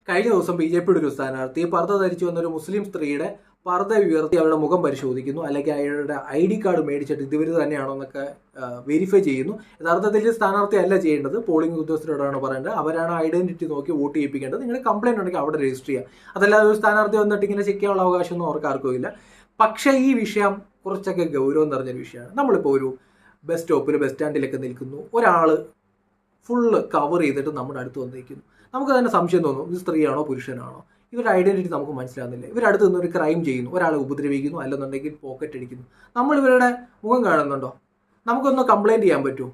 കഴിഞ്ഞ ദിവസം ബി.ജെ.പിയുടെ ഒരു സ്ഥാനാർത്ഥി പർദ്ദ ധരിച്ചു വന്നൊരു മുസ്ലിം സ്ത്രീയുടെ പർദ്ദ ഉയർത്തി അവരുടെ മുഖം പരിശോധിക്കുന്നു, അല്ലെങ്കിൽ അയാളുടെ ID കാർഡ് മേടിച്ചിട്ട് ഇവർ തന്നെയാണോ എന്നൊക്കെ വെരിഫൈ ചെയ്യുന്നു. യഥാർത്ഥത്തിൽ സ്ഥാനാർത്ഥി അല്ല ചെയ്യേണ്ടത്, പോളിംഗ് ഉദ്യോഗസ്ഥരോടാണ് പറയേണ്ടത്. അവരാണ് ഐഡന്റിറ്റി നോക്കി വോട്ട് ചെയ്യിപ്പിക്കേണ്ടത്. നിങ്ങളുടെ കംപ്ലൈന്റ് ഉണ്ടെങ്കിൽ അവിടെ രജിസ്റ്റർ ചെയ്യുക. അതല്ലാതെ ഒരു സ്ഥാനാർത്ഥി വന്നിട്ട് ഇങ്ങനെ ചെക്ക് ചെയ്യാനുള്ള അവകാശമൊന്നും അവർക്ക് ആർക്കും ഇല്ല. പക്ഷേ ഈ വിഷയം കുറച്ചൊക്കെ ഗൗരവം നിറഞ്ഞൊരു വിഷയമാണ്. നമ്മളിപ്പോൾ ഒരു ബസ് സ്റ്റാൻഡിലൊക്കെ നിൽക്കുന്നു, ഒരാൾ ഫുള്ള് കവർ ചെയ്തിട്ട് നമ്മുടെ അടുത്ത് വന്നിരിക്കുന്നു. നമുക്ക് തന്നെ സംശയം തോന്നും, ഇത് സ്ത്രീയാണോ പുരുഷനാണോ, ഇവരുടെ ഐഡന്റിറ്റി നമുക്ക് മനസ്സിലാകുന്നില്ല. ഇവരടുത്ത് നിന്ന് ഒരു ക്രൈം ചെയ്യുന്നു, ഒരാളെ ഉപദ്രവിക്കുന്നു, അല്ലെന്നുണ്ടെങ്കിൽ പോക്കറ്റ് അടിക്കുന്നു. നമ്മൾ ഇവരുടെ മുഖം കാണുന്നുണ്ടോ? നമുക്കൊന്ന് കംപ്ലൈൻറ്റ് ചെയ്യാൻ പറ്റുമോ?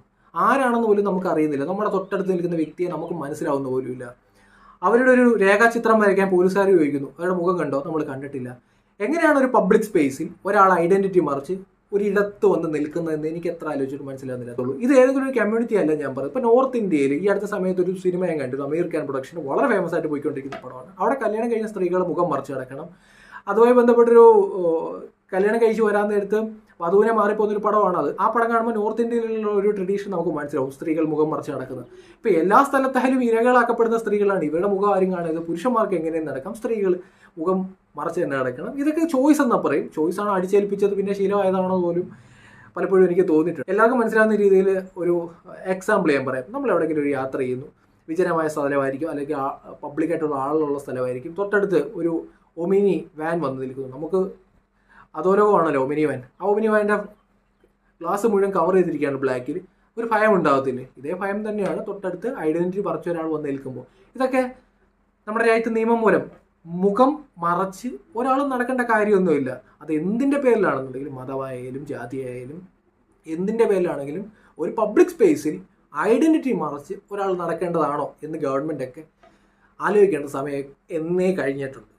ആരാണെന്ന് പോലും നമുക്ക് അറിയുന്നില്ല. നമ്മുടെ തൊട്ടടുത്ത് നിൽക്കുന്ന വ്യക്തിയെ നമുക്ക് മനസ്സിലാവുന്ന പോലും ഇല്ല. അവരുടെ ഒരു രേഖാചിത്രം വരയ്ക്കാൻ പോലീസുകാർ ചോദിക്കുന്നു, അവരുടെ മുഖം കണ്ടോ? നമ്മൾ കണ്ടിട്ടില്ല. എങ്ങനെയാണ് ഒരു പബ്ലിക് സ്പേസിൽ ഒരാൾ ഐഡന്റിറ്റി മറിച്ച് ഒരിടത്ത് വന്ന് നിൽക്കുന്നതെന്ന് എനിക്ക് എത്ര ആലോചിച്ചിട്ട് മനസ്സിലാകുന്നില്ലത്തുള്ളൂ. ഇത് ഏതെങ്കിലും ഒരു കമ്മ്യൂണിറ്റി അല്ല ഞാൻ പറയുന്നത്. ഇപ്പോൾ നോർത്ത് ഇന്ത്യയിൽ ഈ അടുത്ത സമയത്ത് ഒരു സിനിമ ഞാൻ കണ്ടിരുന്നു, അമീർ ഖാൻ പ്രൊഡക്ഷൻ, വളരെ ഫേമസ് ആയിട്ട് പോയിക്കൊണ്ടിരിക്കുന്ന പടമാണ്. അവിടെ കല്യാണം കഴിഞ്ഞ സ്ത്രീകൾ മുഖം മറച്ച് കിടക്കണം. അതുമായി ബന്ധപ്പെട്ടൊരു കല്യാണം കഴിച്ച് വരാൻ നേരത്ത് വധുവിനെ മാറിപ്പോകുന്നൊരു പടമാണ് അത്. ആ പടം കാണുമ്പോൾ നോർത്ത് ഇന്ത്യയിലുള്ള ഒരു ട്രഡീഷൻ നമുക്ക് മനസ്സിലാവും, സ്ത്രീകൾ മുഖം മറച്ച് നടക്കുന്നത്. ഇപ്പോൾ എല്ലാ സ്ഥലത്തായാലും ഇരകളാക്കപ്പെടുന്ന സ്ത്രീകളാണ്. ഇവരുടെ മുഖം ആരും കാണുന്നത്. പുരുഷന്മാർക്ക് എങ്ങനെയും നടക്കാം, സ്ത്രീകൾ മുഖം മറച്ച് തന്നെ നടക്കണം. ഇതൊക്കെ ചോയ്സ് എന്നാ പറയും. ചോയ്സാണ് അടിച്ചേൽപ്പിച്ചത്, പിന്നെ ശീലമായതാണോ പോലും പലപ്പോഴും എനിക്ക് തോന്നിയിട്ടുണ്ട്. എല്ലാവർക്കും മനസ്സിലാവുന്ന രീതിയിൽ ഒരു എക്സാമ്പിൾ ഞാൻ പറയാം. നമ്മൾ എവിടെയെങ്കിലും ഒരു യാത്ര ചെയ്യുന്നു, വിജനമായ സ്ഥലമായിരിക്കും, അല്ലെങ്കിൽ പബ്ലിക്കായിട്ടുള്ള ആളുള്ള സ്ഥലമായിരിക്കും. തൊട്ടടുത്ത് ഒരു ഒമിനി വാൻ വന്ന് നിൽക്കുന്നു. നമുക്ക് അധോലോകമാണല്ലോ ഒമിനി വാൻ. ആ ഒമിനി വാൻ്റെ ഗ്ലാസ് മുഴുവൻ കവർ ചെയ്തിരിക്കുകയാണ് ബ്ലാക്കിൽ. ഒരു ഭയം ഉണ്ടാകത്തില്ലേ? ഇതേ ഭയം തന്നെയാണ് തൊട്ടടുത്ത് ഐഡന്റിറ്റി പറിച്ച ഒരാൾ വന്ന് നിൽക്കുമ്പോൾ. ഇതൊക്കെ നമ്മുടെ രാജ്യത്ത് നിയമം മൂലം മുഖം മറച്ച് ഒരാളും നടക്കേണ്ട കാര്യമൊന്നുമില്ല. അത് എന്തിൻ്റെ പേരിലാണെന്നുണ്ടെങ്കിലും, മതമായാലും ജാതിയായാലും എന്തിൻ്റെ പേരിലാണെങ്കിലും ഒരു പബ്ലിക് സ്പേസിൽ ഐഡന്റിറ്റി മറച്ച് ഒരാൾ നടക്കേണ്ടതാണോ എന്ന് ഗവൺമെൻറ്റൊക്കെ ആലോചിക്കേണ്ട സമയം എന്നേ കഴിഞ്ഞിട്ടുണ്ട്.